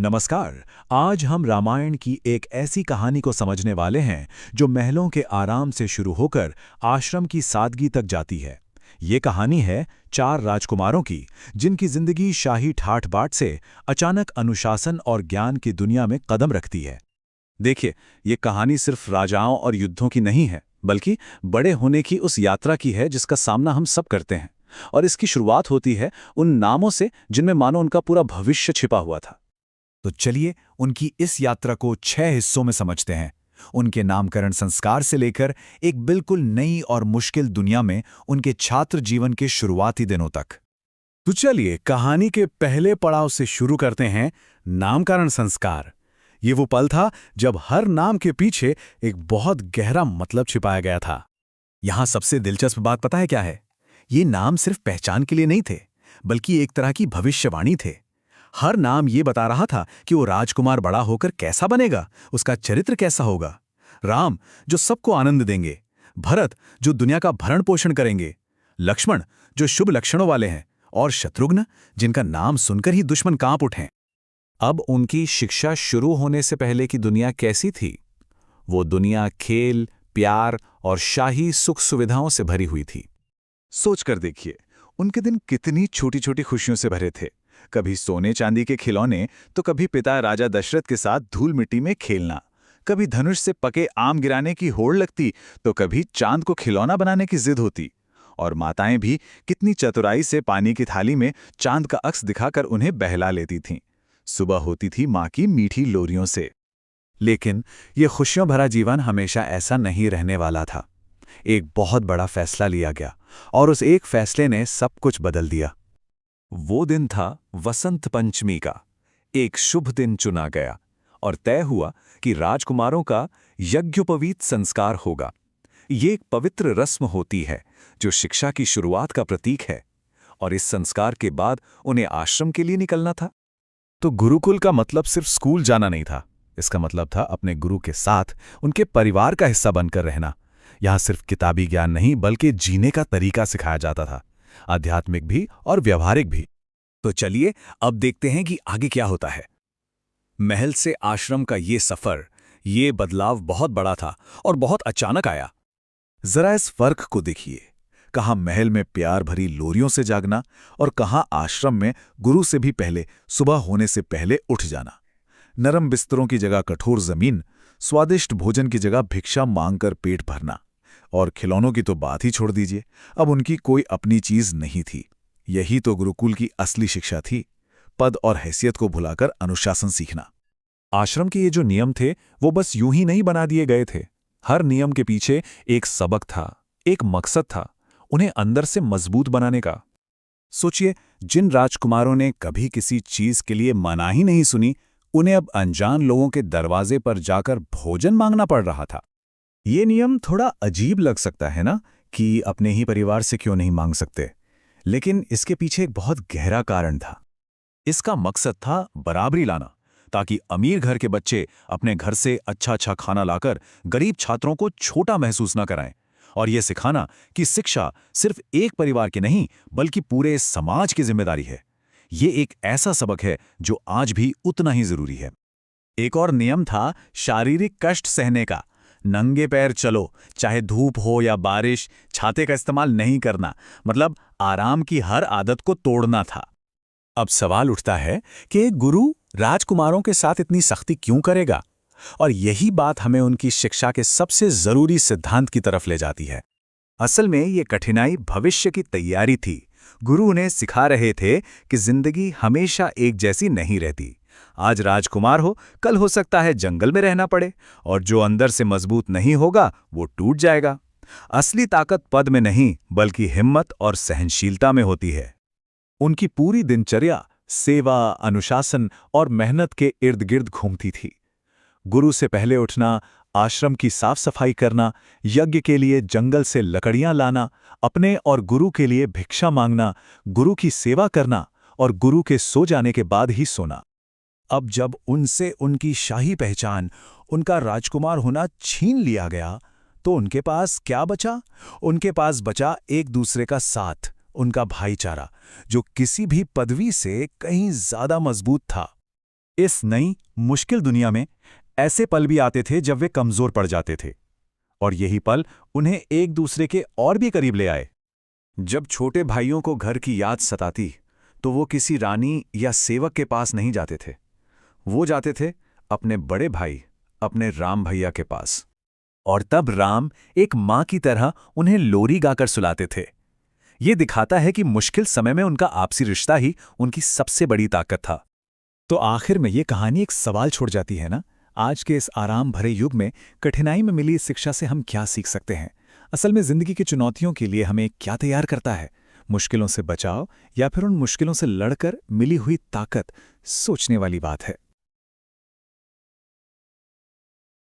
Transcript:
नमस्कार। आज हम रामायण की एक ऐसी कहानी को समझने वाले हैं जो महलों के आराम से शुरू होकर आश्रम की सादगी तक जाती है। ये कहानी है चार राजकुमारों की, जिनकी जिंदगी शाही ठाठ-बाट से अचानक अनुशासन और ज्ञान की दुनिया में कदम रखती है। देखिए, ये कहानी सिर्फ राजाओं और युद्धों की नहीं है, बल्कि बड़े होने की उस यात्रा की है जिसका सामना हम सब करते हैं। और इसकी शुरुआत होती है उन नामों से जिनमें मानो उनका पूरा भविष्य छिपा हुआ था। तो चलिए उनकी इस यात्रा को 6 हिस्सों में समझते हैं। उनके नामकरण संस्कार से लेकर एक बिल्कुल नई और मुश्किल दुनिया में उनके छात्र जीवन के शुरुआती दिनों तक। तो चलिए कहानी के पहले पड़ाव से शुरू करते हैं, नामकरण संस्कार। ये वो पल था जब हर नाम के पीछे एक बहुत गहरा मतलब छिपाया गया था। यहां सबसे दिलचस्प बात पता है क्या है? ये नाम सिर्फ पहचान के लिए नहीं थे, बल्कि एक तरह की भविष्यवाणी थे। हर नाम ये बता रहा था कि वो राजकुमार बड़ा होकर कैसा बनेगा, उसका चरित्र कैसा होगा। राम, जो सबको आनंद देंगे। भरत, जो दुनिया का भरण पोषण करेंगे। लक्ष्मण, जो शुभ लक्षणों वाले हैं। और शत्रुघ्न, जिनका नाम सुनकर ही दुश्मन कांप उठें। अब उनकी शिक्षा शुरू होने से पहले की दुनिया कैसी थी? वो दुनिया खेल, प्यार और शाही सुख सुविधाओं से भरी हुई थी। सोचकर देखिए, उनके दिन कितनी छोटी छोटी खुशियों से भरे थे। कभी सोने चांदी के खिलौने, तो कभी पिता राजा दशरथ के साथ धूल मिट्टी में खेलना। कभी धनुष से पके आम गिराने की होड़ लगती, तो कभी चांद को खिलौना बनाने की जिद होती। और माताएं भी कितनी चतुराई से पानी की थाली में चांद का अक्स दिखाकर उन्हें बहला लेती थीं। सुबह होती थी माँ की मीठी लोरियों से। लेकिन ये खुशियों भरा जीवन हमेशा ऐसा नहीं रहने वाला था। एक बहुत बड़ा फैसला लिया गया, और उस एक फैसले ने सब कुछ बदल दिया। वो दिन था वसंत पंचमी का। एक शुभ दिन चुना गया और तय हुआ कि राजकुमारों का यज्ञोपवीत संस्कार होगा। ये एक पवित्र रस्म होती है जो शिक्षा की शुरुआत का प्रतीक है। और इस संस्कार के बाद उन्हें आश्रम के लिए निकलना था। तो गुरुकुल का मतलब सिर्फ स्कूल जाना नहीं था। इसका मतलब था अपने गुरु के साथ उनके परिवार का हिस्सा बनकर रहना। यहां सिर्फ किताबी ज्ञान नहीं, बल्कि जीने का तरीका सिखाया जाता था, आध्यात्मिक भी और व्यवहारिक भी। तो चलिए अब देखते हैं कि आगे क्या होता है। महल से आश्रम का ये सफर, ये बदलाव बहुत बड़ा था और बहुत अचानक आया। जरा इस फर्क को देखिए। कहाँ महल में प्यार भरी लोरियों से जागना, और कहाँ आश्रम में गुरु से भी पहले, सुबह होने से पहले उठ जाना। नरम बिस्तरों की जगह कठोर जमीन, स्वादिष्ट भोजन की जगह भिक्षा मांगकर पेट भरना। और खिलौनों की तो बात ही छोड़ दीजिए, अब उनकी कोई अपनी चीज नहीं थी। यही तो गुरुकुल की असली शिक्षा थी, पद और हैसियत को भुलाकर अनुशासन सीखना। आश्रम के ये जो नियम थे, वो बस यूं ही नहीं बना दिए गए थे। हर नियम के पीछे एक सबक था, एक मकसद था, उन्हें अंदर से मजबूत बनाने का। सोचिए, जिन राजकुमारों ने कभी किसी चीज के लिए मना ही नहीं सुनी, उन्हें अब अनजान लोगों के दरवाजे पर जाकर भोजन मांगना पड़ रहा था। ये नियम थोड़ा अजीब लग सकता है ना, कि अपने ही परिवार से क्यों नहीं मांग सकते। लेकिन इसके पीछे एक बहुत गहरा कारण था। इसका मकसद था बराबरी लाना, ताकि अमीर घर के बच्चे अपने घर से अच्छा अच्छा खाना लाकर गरीब छात्रों को छोटा महसूस न कराएं। और यह सिखाना कि शिक्षा सिर्फ एक परिवार की नहीं, बल्कि पूरे समाज की जिम्मेदारी है। ये एक ऐसा सबक है जो आज भी उतना ही जरूरी है। एक और नियम था शारीरिक कष्ट सहने का। नंगे पैर चलो, चाहे धूप हो या बारिश, छाते का इस्तेमाल नहीं करना, मतलब आराम की हर आदत को तोड़ना था। अब सवाल उठता है कि एक गुरु राजकुमारों के साथ इतनी सख्ती क्यों करेगा? और यही बात हमें उनकी शिक्षा के सबसे जरूरी सिद्धांत की तरफ ले जाती है। असल में ये कठिनाई भविष्य की तैयारी थी। गुरु उन्हें सिखा रहे थे कि जिंदगी हमेशा एक जैसी नहीं रहती। आज राजकुमार हो, कल हो सकता है जंगल में रहना पड़े, और जो अंदर से मजबूत नहीं होगा वो टूट जाएगा। असली ताकत पद में नहीं, बल्कि हिम्मत और सहनशीलता में होती है। उनकी पूरी दिनचर्या सेवा, अनुशासन और मेहनत के इर्द गिर्द घूमती थी। गुरु से पहले उठना, आश्रम की साफ सफाई करना, यज्ञ के लिए जंगल से लकड़ियां लाना, अपने और गुरु के लिए भिक्षा मांगना, गुरु की सेवा करना, और गुरु के सो जाने के बाद ही सोना। अब जब उनसे उनकी शाही पहचान, उनका राजकुमार होना छीन लिया गया, तो उनके पास क्या बचा? उनके पास बचा एक दूसरे का साथ, उनका भाईचारा, जो किसी भी पदवी से कहीं ज्यादा मजबूत था। इस नई मुश्किल दुनिया में ऐसे पल भी आते थे जब वे कमजोर पड़ जाते थे, और यही पल उन्हें एक दूसरे के और भी करीब ले आए। जब छोटे भाइयों को घर की याद सताती, तो वो किसी रानी या सेवक के पास नहीं जाते थे। वो जाते थे अपने बड़े भाई, अपने राम भैया के पास। और तब राम एक माँ की तरह उन्हें लोरी गाकर सुलाते थे। ये दिखाता है कि मुश्किल समय में उनका आपसी रिश्ता ही उनकी सबसे बड़ी ताकत था। तो आखिर में ये कहानी एक सवाल छोड़ जाती है ना, आज के इस आराम भरे युग में कठिनाई में मिली इस शिक्षा से हम क्या सीख सकते हैं? असल में जिंदगी की चुनौतियों के लिए हमें क्या तैयार करता है? मुश्किलों से बचाव या फिर उन मुश्किलों से लड़कर मिली हुई ताकत? सोचने वाली बात है।